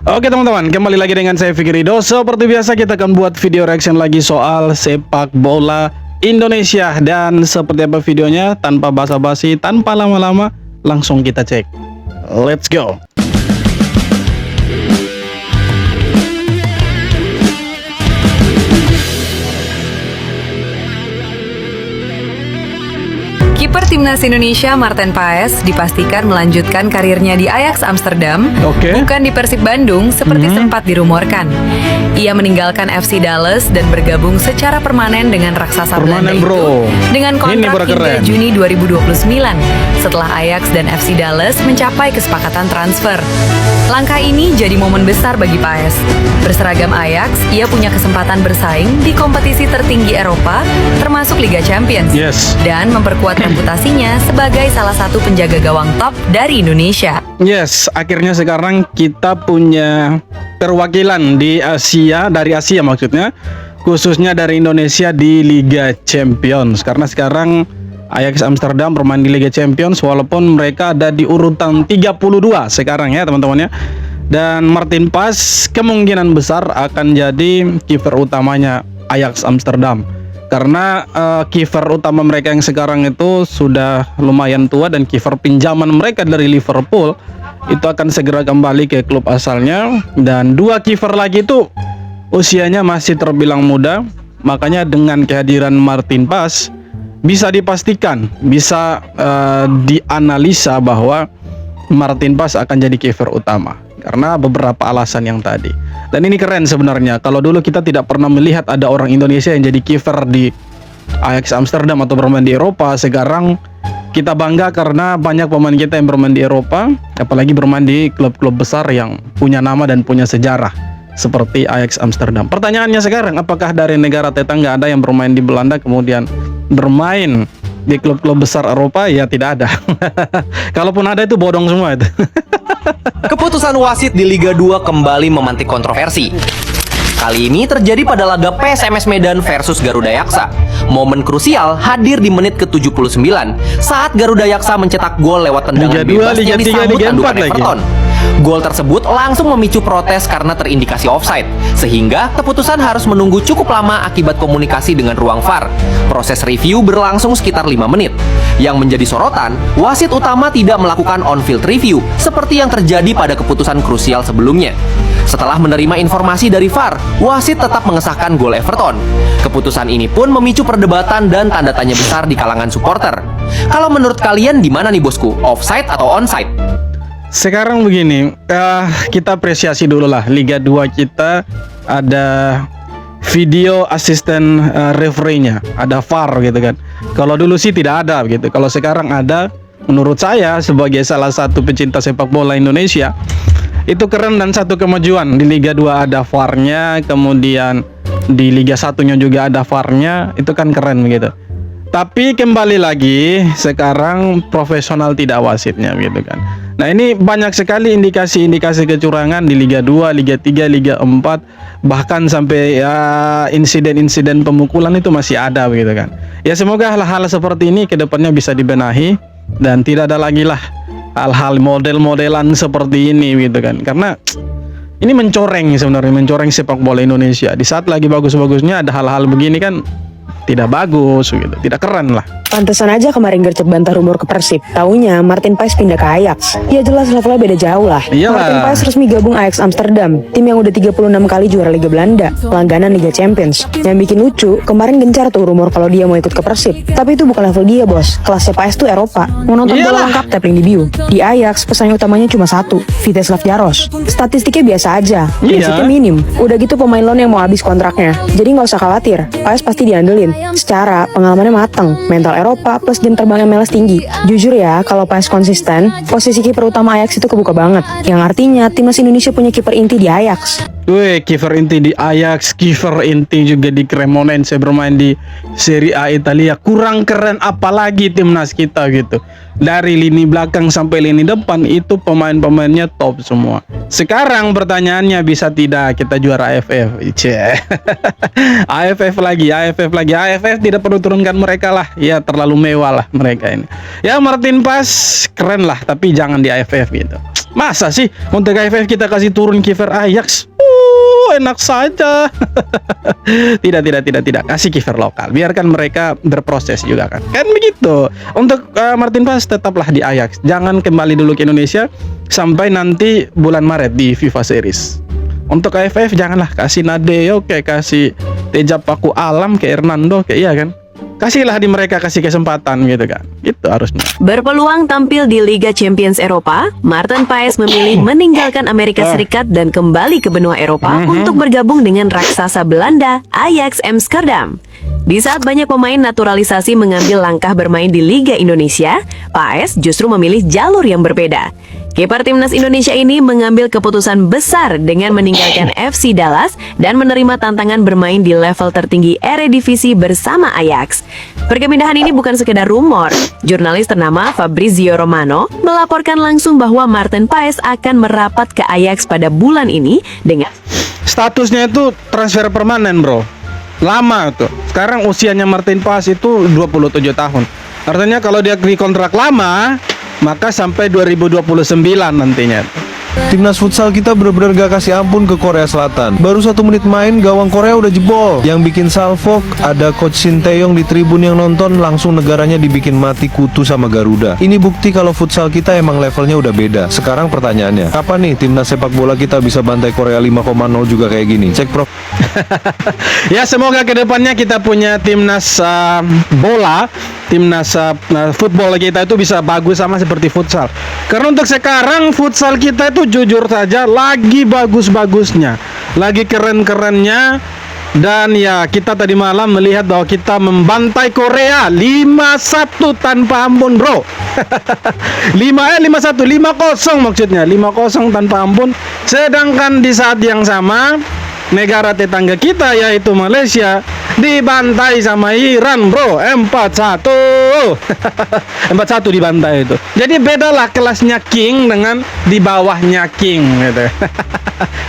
Oke teman-teman, kembali lagi dengan saya Fikri Ridho. Seperti biasa kita akan buat video reaction lagi soal sepak bola Indonesia. Dan seperti apa videonya, tanpa basa-basi, tanpa lama-lama, langsung kita cek. Let's go. Kiper Timnas Indonesia Marten Paes dipastikan melanjutkan karirnya di Ajax Amsterdam, bukan di Persib Bandung seperti sempat dirumorkan. Ia meninggalkan FC Dallas dan bergabung secara permanen dengan raksasa Belanda itu dengan kontrak hingga Juni 2029 setelah Ajax dan FC Dallas mencapai kesepakatan transfer. Langkah ini jadi momen besar bagi Paes. Berseragam Ajax, ia punya kesempatan bersaing di kompetisi tertinggi Eropa, termasuk Liga Champions, dan memperkuat reputasinya sebagai salah satu penjaga gawang top dari Indonesia. Akhirnya sekarang kita punya perwakilan di Asia, dari Asia maksudnya, khususnya dari Indonesia di Liga Champions. Karena sekarang Ajax Amsterdam bermain di Liga Champions walaupun mereka ada di urutan 32 sekarang ya teman-teman ya. Dan Marten Paes kemungkinan besar akan jadi kiper utamanya Ajax Amsterdam. Karena kiper utama mereka yang sekarang itu sudah lumayan tua dan kiper pinjaman mereka dari Liverpool itu akan segera kembali ke klub asalnya. Dan dua kiper lagi itu usianya masih terbilang muda. Makanya dengan kehadiran Marten Paes bisa dipastikan, bisa dianalisa bahwa Marten Paes akan jadi kiper utama karena beberapa alasan yang tadi. Dan ini keren sebenarnya. Kalau dulu kita tidak pernah melihat ada orang Indonesia yang jadi kiper di Ajax Amsterdam atau bermain di Eropa. Sekarang kita bangga karena banyak pemain kita yang bermain di Eropa, apalagi bermain di klub-klub besar yang punya nama dan punya sejarah seperti Ajax Amsterdam. Pertanyaannya sekarang, apakah dari negara tetangga ada yang bermain di Belanda kemudian bermain di klub-klub besar Eropa? Ya tidak ada. Kalaupun ada itu bodong semua itu. Keputusan wasit di Liga 2 kembali memantik kontroversi. Kali ini terjadi pada laga PSMS Medan versus Garuda Yaksa. Momen krusial hadir di menit ke-79 saat Garuda Yaksa mencetak gol lewat tendangan bebas yang disambut andukan Everton. Gol tersebut langsung memicu protes karena terindikasi offside, sehingga keputusan harus menunggu cukup lama akibat komunikasi dengan ruang VAR. Proses review berlangsung sekitar 5 menit. Yang menjadi sorotan, wasit utama tidak melakukan on-field review seperti yang terjadi pada keputusan krusial sebelumnya. Setelah menerima informasi dari VAR, wasit tetap mengesahkan gol Everton. Keputusan ini pun memicu perdebatan dan tanda tanya besar di kalangan supporter. Kalau menurut kalian di mana nih bosku, offside atau onside? Sekarang begini, kita apresiasi dulu lah Liga 2 kita ada video asisten referee-nya, ada VAR gitu kan. Kalau dulu sih tidak ada gitu. Kalau sekarang ada, menurut saya sebagai salah satu pecinta sepak bola Indonesia, itu keren dan satu kemajuan. Di Liga 2 ada VAR-nya, kemudian di Liga 1-nya juga ada VAR-nya, itu kan keren begitu. Tapi kembali lagi sekarang profesional tidak wasitnya gitu kan. Nah ini banyak sekali indikasi-indikasi kecurangan di Liga 2, Liga 3, Liga 4, bahkan sampai ya insiden-insiden pemukulan itu masih ada begitu kan. Ya semoga hal-hal seperti ini kedepannya bisa dibenahi dan tidak ada lagi lah hal-hal model-modelan seperti ini gitu kan. Karena ini mencoreng sebenarnya, mencoreng sepak bola Indonesia. Di saat lagi bagus-bagusnya ada hal-hal begini kan tidak bagus gitu, tidak keren lah. Pantesan aja kemarin gercep bantah rumor ke Persib. Taunya Marten Paes pindah ke Ajax. Ya jelas levelnya beda jauh lah. Marten Paes resmi gabung Ajax Amsterdam, tim yang udah 36 kali juara Liga Belanda, langganan Liga Champions. Yang bikin lucu, kemarin gencar tuh rumor kalau dia mau ikut ke Persib. Tapi itu bukan level dia bos, kelasnya Paes tuh Eropa. Mau nonton bola lengkap tap link di bio. Di Ajax pesaing utamanya cuma satu, Vitesse Jaros. Statistiknya biasa aja, basicnya minim. Udah gitu pemain loan yang mau habis kontraknya. Jadi nggak usah khawatir, Paes pasti diandelin. Secara pengalamannya mateng, mental Eropa plus jam terbang MLS tinggi. Jujur ya, kalau Paes konsisten, posisi kiper utama Ajax itu kebuka banget. Yang artinya timnas Indonesia punya kiper inti di Ajax. Wih, kiper inti di Ajax, kiper inti juga di Cremonense, bermain di Serie A Italia. Kurang keren apalagi timnas kita gitu. Dari lini belakang sampai lini depan itu pemain-pemainnya top semua. Sekarang pertanyaannya, bisa tidak kita juara AFF? AFF lagi. AFF tidak perlu turunkan mereka lah. Ya terlalu mewah lah mereka ini. Ya Martin Paes keren lah, tapi jangan di AFF gitu. Masa sih untuk AFF kita kasih turun kiper Ajax? Enak saja. Tidak. Kasih kiper lokal. Biarkan mereka berproses juga kan. Kan begitu. Untuk Martin Paes tetaplah di Ajax. Jangan kembali dulu ke Indonesia sampai nanti bulan Maret di FIFA Series. Untuk AFF janganlah, kasih Nadeo kayak kasih Teja Paku Alam kayak Hernando kayak, iya kan. Kasihlah di mereka, kasih kesempatan gitu kan. Itu harusnya. Berpeluang tampil di Liga Champions Eropa, Martin Paes memilih meninggalkan Amerika Serikat dan kembali ke benua Eropa untuk bergabung dengan raksasa Belanda, Ajax Amsterdam. Di saat banyak pemain naturalisasi mengambil langkah bermain di Liga Indonesia, Paes justru memilih jalur yang berbeda. Kiper timnas Indonesia ini mengambil keputusan besar dengan meninggalkan FC Dallas dan menerima tantangan bermain di level tertinggi Eredivisie bersama Ajax. Perpindahan ini bukan sekedar rumor. Jurnalis ternama Fabrizio Romano melaporkan langsung bahwa Martin Paes akan merapat ke Ajax pada bulan ini dengan statusnya itu transfer permanen, bro. Lama tuh. Sekarang usianya Martin Paes itu 27 tahun. Artinya kalau dia di kontrak lama, maka sampai 2029 nantinya. Timnas futsal kita benar-benar gak kasih ampun ke Korea Selatan. Baru 1 menit main, gawang Korea udah jebol. Yang bikin salfok, ada Coach Shin Tae-yong di tribun yang nonton, langsung negaranya dibikin mati kutu sama Garuda. Ini bukti kalau futsal kita emang levelnya udah beda. Sekarang pertanyaannya, kapan nih timnas sepak bola kita bisa bantai Korea 5,0 juga kayak gini? Cek Prof. Ya semoga kedepannya kita punya timnas bola, timnas football kita itu bisa bagus sama seperti futsal. Karena untuk sekarang futsal kita itu jujur saja lagi bagus-bagusnya, lagi keren-kerennya. Dan ya kita tadi malam melihat bahwa kita membantai Korea 5-1 tanpa ampun, bro. 5-1 5-0 maksudnya, 5-0 tanpa ampun. Sedangkan di saat yang sama negara tetangga kita yaitu Malaysia dibantai sama Iran, bro. 4-1 4-1 dibantai itu. Jadi bedalah kelasnya king dengan di bawahnya king gitu.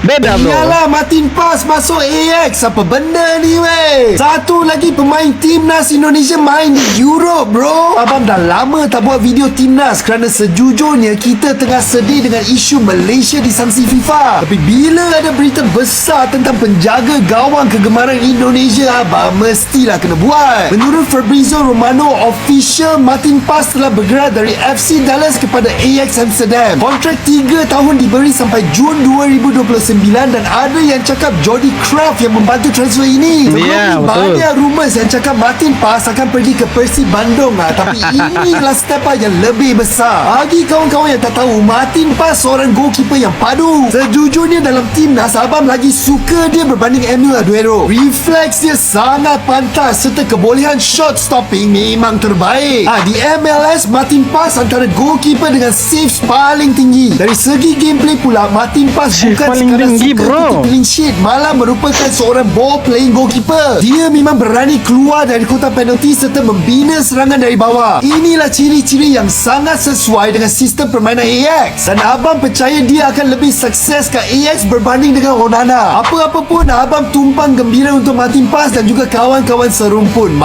Beda, bro. Iyalah, Martin Paes masuk AX. Apa benda ni, weh? Satu lagi pemain timnas Indonesia main di Europe, bro. Abang dah lama tak buat video timnas kerana sejujurnya kita tengah sedih dengan isu Malaysia di sanksi FIFA. Tapi bila ada berita besar tentang penjaga gawang kegemaran Indonesia, abang mestilah kena buat. Menurut Fabrizio Romano official, Martin Paes telah bergerak dari FC Dallas kepada Ajax Amsterdam. Kontrak 3 tahun diberi sampai Jun 2029 dan ada yang cakap Jordi Kraft yang membantu transfer ini. Sebelum banyak rumours yang cakap Martin Paes akan pergi ke Persib Bandung tapi inilah step up yang lebih besar. Bagi kawan-kawan yang tak tahu, Martin Paes seorang goalkeeper yang padu. Sejujurnya dalam timnas, abang lagi suka dia berbanding Emil Aduero. Refleks dia sangat pantas serta kebolehan shot stopping memang terbaik. Di MLS, Martin Paes antara goalkeeper dengan saves paling tinggi. Dari segi gameplay pula, Martin Paes bukan sekadar suka clean sheet, malah merupakan seorang ball playing goalkeeper. Dia memang berani keluar dari kotak penalti serta membina serangan dari bawah. Inilah ciri-ciri yang sangat sesuai dengan sistem permainan Ajax. Dan abang percaya dia akan lebih sukses ke Ajax berbanding dengan Onana. Apa-apa pun, abang tumpang gembira untuk Martin Paes dan juga kawan-kawan serumpun.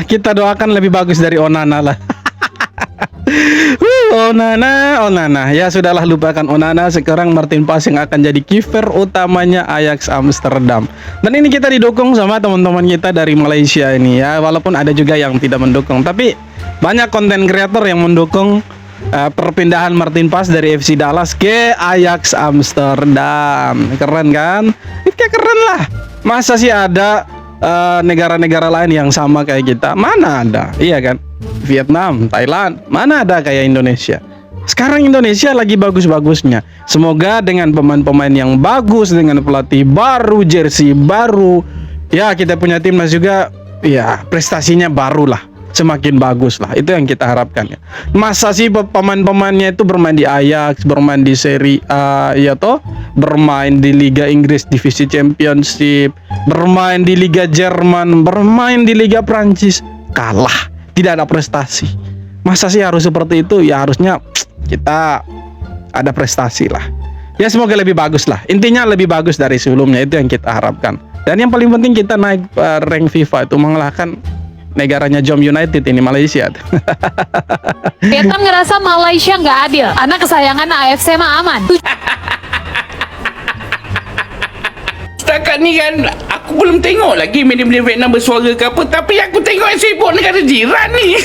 Kita doakan lebih bagus dari Onana lah. Onana. Ya sudahlah, lupakan Onana. Sekarang Martin Paes yang akan jadi kiper utamanya Ajax Amsterdam. Dan ini kita didukung sama teman-teman kita dari Malaysia ini ya. Walaupun ada juga yang tidak mendukung, tapi banyak konten kreator yang mendukung perpindahan Martin Paes dari FC Dallas ke Ajax Amsterdam. Keren kan? Kayak keren lah. Masa sih ada negara-negara lain yang sama kayak kita? Mana ada, iya kan? Vietnam, Thailand, mana ada kayak Indonesia. Sekarang Indonesia lagi bagus-bagusnya. Semoga dengan pemain-pemain yang bagus, dengan pelatih baru, jersey baru, ya kita punya timnas juga, ya prestasinya baru lah. semakin bagus lah. Itu yang kita harapkan ya. Masa sih pemain-pemainnya itu bermain di Ajax, bermain di Serie A, ya toh, bermain di Liga Inggris Divisi Championship, bermain di Liga Jerman, bermain di Liga Prancis, kalah, tidak ada prestasi. Masa sih harus seperti itu? Ya harusnya kita ada prestasi lah. Ya semoga lebih bagus lah. Intinya lebih bagus dari sebelumnya, itu yang kita harapkan. Dan yang paling penting kita naik rank FIFA itu mengalahkan negaranya Jom United ini, Malaysia. Vietnam ngerasa Malaysia nggak adil. Anak kesayangan AFC mah aman. Setakat ni kan aku belum tengok lagi media-media Vietnam bersuara ke apa, tapi aku tengok yang sibuk negara jiran ni.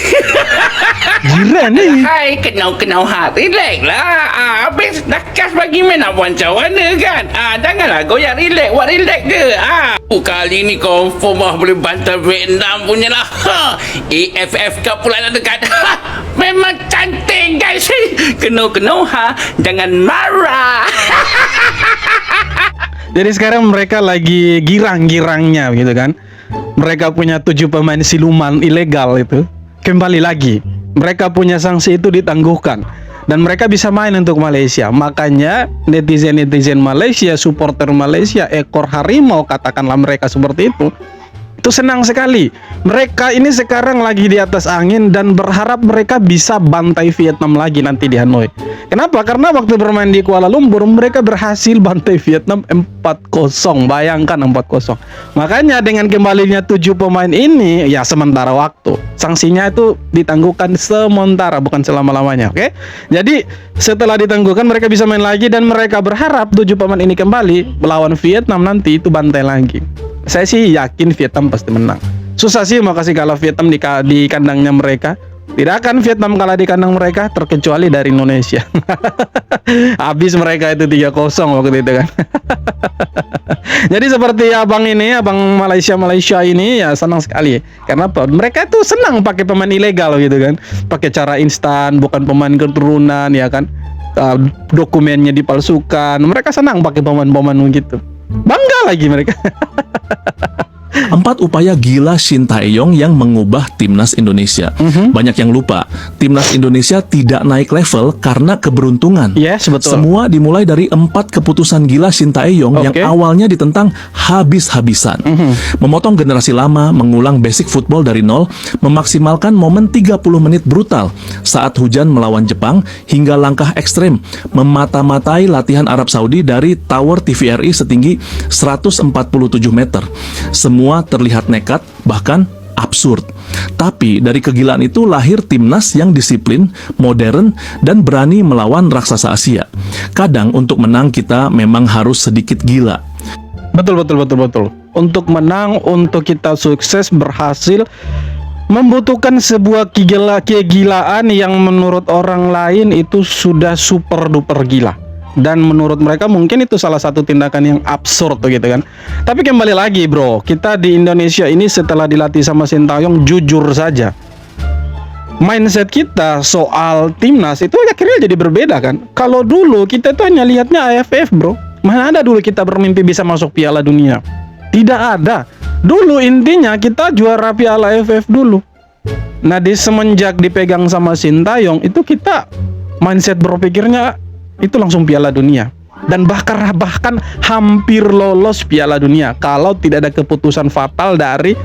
Jiran ni? Hai, kenau-kenau hat. Relax lah. Habis dah kas bagi main nak wawancara kan. Janganlah goyak, relax. Buat relax ke. Kali ni confirm boleh bantai Vietnam punya lah. AFF Cup pula nak dekat. Memang cantik guys. Kenau-kenau jangan marah. Jadi sekarang mereka lagi girang-girangnya gitu kan. Mereka punya 7 pemain siluman ilegal itu kembali lagi. Mereka punya sanksi itu ditangguhkan dan mereka bisa main untuk Malaysia. Makanya netizen-netizen Malaysia, supporter Malaysia, ekor harimau katakanlah mereka seperti itu senang sekali. Mereka ini sekarang lagi di atas angin dan berharap mereka bisa bantai Vietnam lagi nanti di Hanoi. Kenapa? Karena waktu bermain di Kuala Lumpur mereka berhasil bantai Vietnam 4-0. Bayangkan 4-0. Makanya dengan kembalinya 7 pemain ini ya sementara waktu. Sanksinya itu ditangguhkan sementara, bukan selama-lamanya, oke? Jadi setelah ditangguhkan mereka bisa main lagi dan mereka berharap 7 pemain ini kembali melawan Vietnam nanti itu bantai lagi. Saya sih yakin Vietnam pasti menang. Susah sih mau kasih kalah Vietnam di kandangnya mereka. Tidak akan Vietnam kalah di kandang mereka terkecuali dari Indonesia. Habis mereka itu 3-0 waktu itu kan. Jadi seperti abang Malaysia ini ya senang sekali. Karena apa? Mereka tuh senang pakai pemain ilegal gitu kan. Pakai cara instan, bukan pemain keturunan ya kan. Dokumennya dipalsukan. Mereka senang pakai pemain-pemain gitu. Bangga lagi mereka. 4 upaya gila Shin Tae-yong yang mengubah timnas Indonesia. Banyak yang lupa, timnas Indonesia tidak naik level karena keberuntungan. Yes, betul. Semua dimulai dari 4 keputusan gila Shin Tae-yong yang awalnya ditentang habis-habisan. Memotong generasi lama, mengulang basic football dari nol, memaksimalkan momen 30 menit brutal saat hujan melawan Jepang, hingga langkah ekstrem memata-matai latihan Arab Saudi dari tower TVRI setinggi 147 meter. Semua terlihat nekat, bahkan absurd. Tapi dari kegilaan itu lahir timnas yang disiplin, modern, dan berani melawan raksasa Asia. Kadang untuk menang kita memang harus sedikit gila. Betul. Untuk menang, untuk kita sukses, berhasil, membutuhkan sebuah kegilaan yang menurut orang lain itu sudah super duper gila. Dan menurut mereka mungkin itu salah satu tindakan yang absurd gitu kan. Tapi kembali lagi bro, kita di Indonesia ini setelah dilatih sama Shin Tae-yong, jujur saja mindset kita soal timnas itu akhirnya jadi berbeda kan. Kalau dulu kita tuh hanya lihatnya AFF bro. Mana ada dulu kita bermimpi bisa masuk Piala Dunia? Tidak ada. Dulu intinya kita juara Piala AFF dulu. Nah di semenjak dipegang sama Shin Tae-yong itu kita mindset berpikirnya itu langsung Piala Dunia. Dan bahkan hampir lolos Piala Dunia kalau tidak ada keputusan fatal dari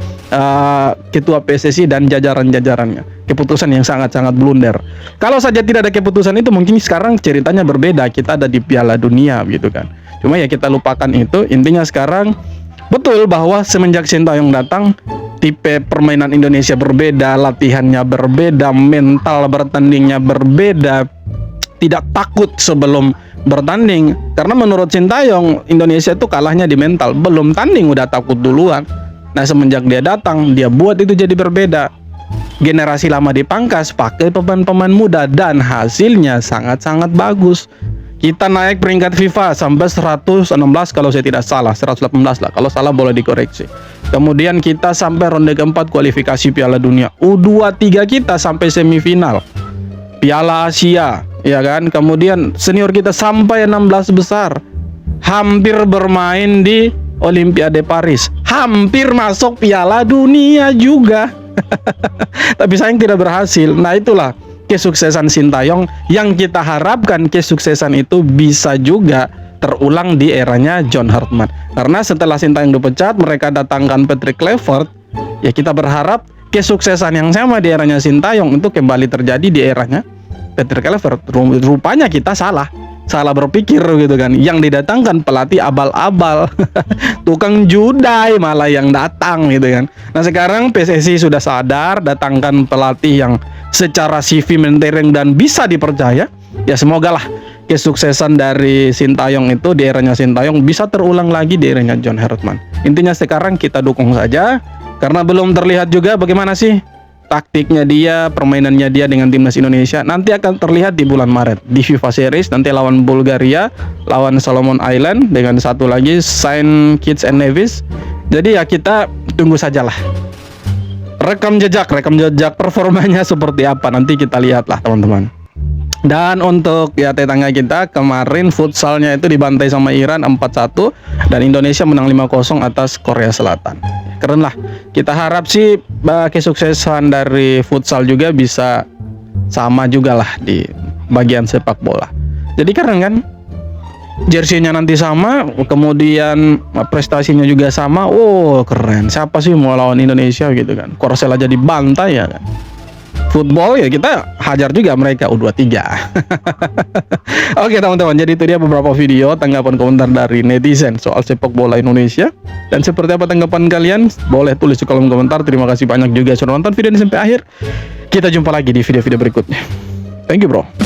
ketua PSSI dan jajaran-jajarannya. Keputusan yang sangat-sangat blunder. Kalau saja tidak ada keputusan itu mungkin sekarang ceritanya berbeda. Kita ada di Piala Dunia gitu kan. Cuma ya kita lupakan itu. Intinya sekarang betul bahwa semenjak Shin Tae-yong datang, tipe permainan Indonesia berbeda, latihannya berbeda, mental bertandingnya berbeda. Tidak takut sebelum bertanding. Karena menurut Shin Tae-yong, Indonesia itu kalahnya di mental. Belum tanding udah takut duluan. Nah semenjak dia datang, dia buat itu jadi berbeda. Generasi lama dipangkas, pakai pemain-pemain muda, dan hasilnya sangat-sangat bagus. Kita naik peringkat FIFA sampai 116 kalau saya tidak salah, 118 lah. Kalau salah boleh dikoreksi. Kemudian kita sampai ronde keempat kualifikasi Piala Dunia. U23 kita sampai semifinal Piala Asia, ya kan? Kemudian senior kita sampai 16 besar. Hampir bermain di Olimpiade Paris. Hampir masuk Piala Dunia juga. Tapi sayang tidak berhasil. Nah itulah kesuksesan Sintayong yang kita harapkan kesuksesan itu bisa juga terulang di eranya John Hartman. Karena setelah Sintayong dipecat, mereka datangkan Patrick Kluivert. Ya kita berharap kesuksesan yang sama di eranya Sintayong itu kembali terjadi di eranya Patrick Kluivert. Rupanya kita salah berpikir gitu kan. Yang didatangkan pelatih abal-abal, tukang judai malah yang datang gitu kan. Nah sekarang PSSI sudah sadar, datangkan pelatih yang secara CV mentereng dan bisa dipercaya. Ya semoga lah kesuksesan dari Sintayong itu di eranya Sintayong bisa terulang lagi di eranya John Hartman. Intinya sekarang kita dukung saja, karena belum terlihat juga bagaimana sih taktiknya dia, permainannya dia dengan timnas Indonesia. Nanti akan terlihat di bulan Maret di FIFA Series, nanti lawan Bulgaria, lawan Solomon Island, dengan satu lagi Saint Kitts and Nevis. Jadi ya kita tunggu sajalah rekam jejak performanya seperti apa, nanti kita lihatlah teman-teman. Dan untuk ya tetangga kita, kemarin futsalnya itu dibantai sama Iran 4-1 dan Indonesia menang 5-0 atas Korea Selatan. Keren lah. Kita harap sih kesuksesan dari futsal juga bisa sama juga lah di bagian sepak bola. Jadi keren kan? Jersinya nanti sama, kemudian prestasinya juga sama. Oh keren. Siapa sih mau lawan Indonesia gitu kan? Korsel aja dibantai ya kan? Football ya kita hajar juga mereka U23. Oke teman-teman, jadi itu dia beberapa video tanggapan komentar dari netizen soal sepak bola Indonesia. Dan seperti apa tanggapan kalian? Boleh tulis di kolom komentar. Terima kasih banyak juga sudah nonton video ini sampai akhir. Kita jumpa lagi di video-video berikutnya. Thank you bro.